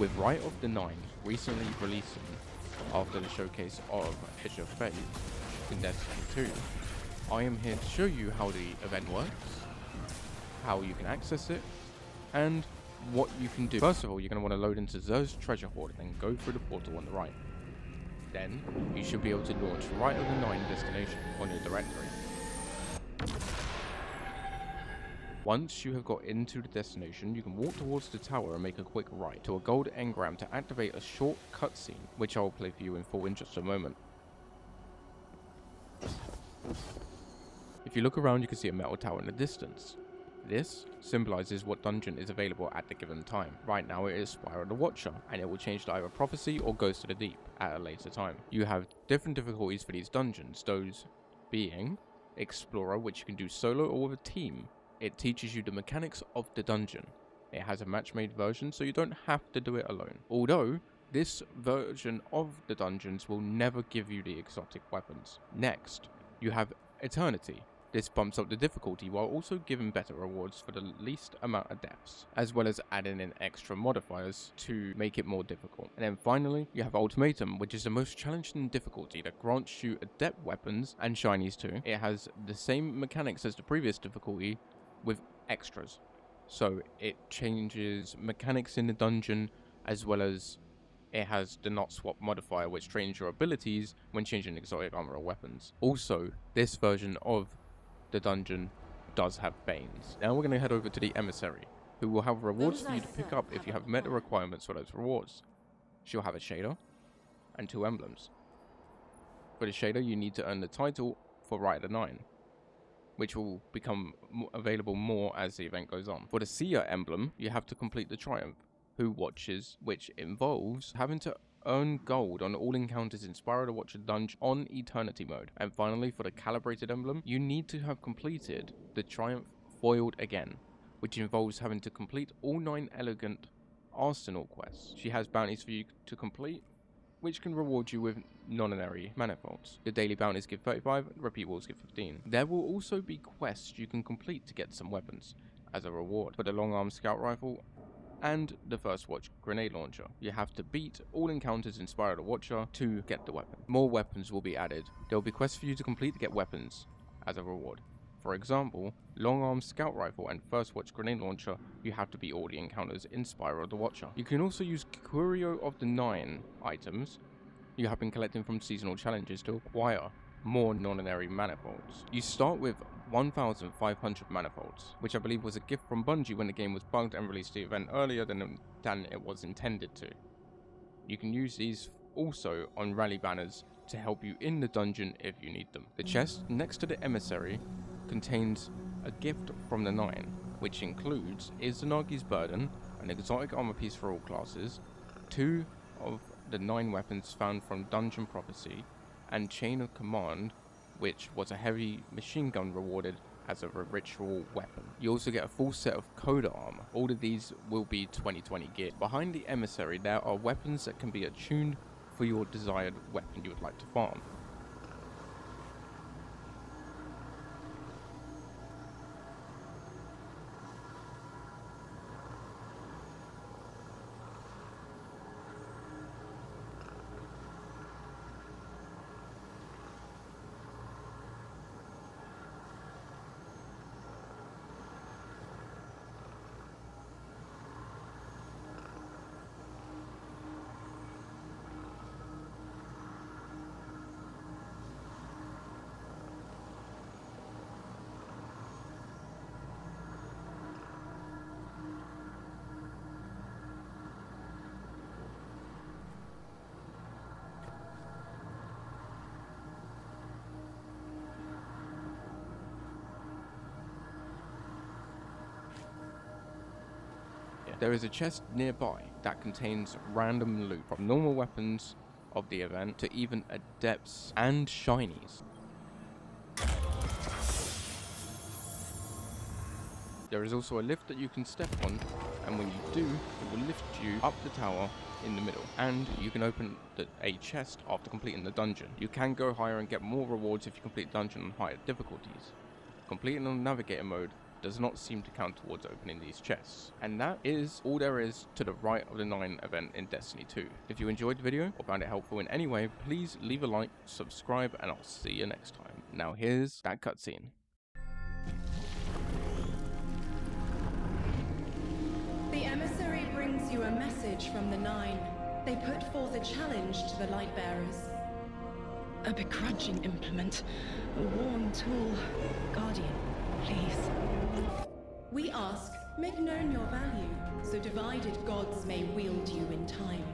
With Rite of the Nine recently releasing after the showcase of Edge of Fate in Destiny 2, I am here to show you how the event works, how you can access it, and what you can do. First of all, you're going to want to load into Xur's treasure hoard and then go through the portal on the right. Then, you should be able to launch Rite of the Nine destination on your directory. Once you have got into the destination, you can walk towards the tower and make a quick right to a gold engram to activate a short cutscene, which I will play for you in full in just a moment. If you look around, you can see a metal tower in the distance. This symbolizes what dungeon is available at the given time. Right now it is Spire of the Watcher, and it will change to either Prophecy or Ghost of the Deep at a later time. You have different difficulties for these dungeons, those being Explorer, which you can do solo or with a team. It teaches you the mechanics of the dungeon. It has a match-made version, so you don't have to do it alone. Although, this version of the dungeons will never give you the exotic weapons. Next, you have Eternity. This bumps up the difficulty while also giving better rewards for the least amount of deaths, as well as adding in extra modifiers to make it more difficult. And then finally, you have Ultimatum, which is the most challenging difficulty that grants you adept weapons and shinies too. It has the same mechanics as the previous difficulty, with extras. So it changes mechanics in the dungeon, as well as it has the not swap modifier, which trains your abilities when changing exotic armor or weapons. Also, this version of the dungeon does have Banes. Now we're going to head over to the Emissary, who will have rewards for you to pick up if you have met the requirements for those rewards. She'll have a shader and 2 emblems. For the shader, you need to earn the title for Rite of the Nine, which will become available more as the event goes on. For the Seer emblem, you have to complete the Triumph, Who Watches, which involves having to earn gold on all encounters in Spire of the Watcher dungeon on Eternity mode. And finally, for the Calibrated emblem, you need to have completed the Triumph Foiled again, which involves having to complete all 9 Elegant Arsenal quests. She has bounties for you to complete, which can reward you with non-binary manifolds. The daily bounties give 35, repeat walls give 15. There will also be quests you can complete to get some weapons as a reward. For the long arm scout rifle and the first watch grenade launcher, you have to beat all encounters in Spire of the Watcher to get the weapon. More weapons will be added. There will be quests for you to complete to get weapons as a reward. For example, long arm scout rifle and first watch grenade launcher, you have to beat all the encounters in Spire of the Watcher. You can also use Curio of the Nine items you have been collecting from seasonal challenges to acquire more non-binary manifolds. You start with 1,500 manifolds, which I believe was a gift from Bungie when the game was bugged and released the event earlier than it was intended to. You can use these also on rally banners to help you in the dungeon if you need them. The chest next to the Emissary contains a gift from the Nine, which includes Izanagi's Burden, an exotic armor piece for all classes, 2 of the 9 weapons found from Dungeon Prophecy, and Chain of Command, which was a heavy machine gun rewarded as a ritual weapon. You also get a full set of Coda armor. All of these will be 2020 gear. Behind the Emissary, there are weapons that can be attuned for your desired weapon you would like to farm. There is a chest nearby that contains random loot, from normal weapons of the event to even adepts and shinies. There is also a lift that you can step on, and when you do, it will lift you up the tower in the middle, and you can open a chest after completing the dungeon. You can go higher and get more rewards if you complete the dungeon on higher difficulties. Completing on navigator mode does not seem to count towards opening these chests. And that is all there is to the Rite of the 9 event in Destiny 2. If you enjoyed the video or found it helpful in any way, please leave a like, subscribe, and I'll see you next time. Now here's that cutscene. The emissary brings you a message from the 9. They put forth a challenge to the Lightbearers. A begrudging implement. A worn tool. Guardian, please. We ask, make known your value, so divided gods may wield you in time.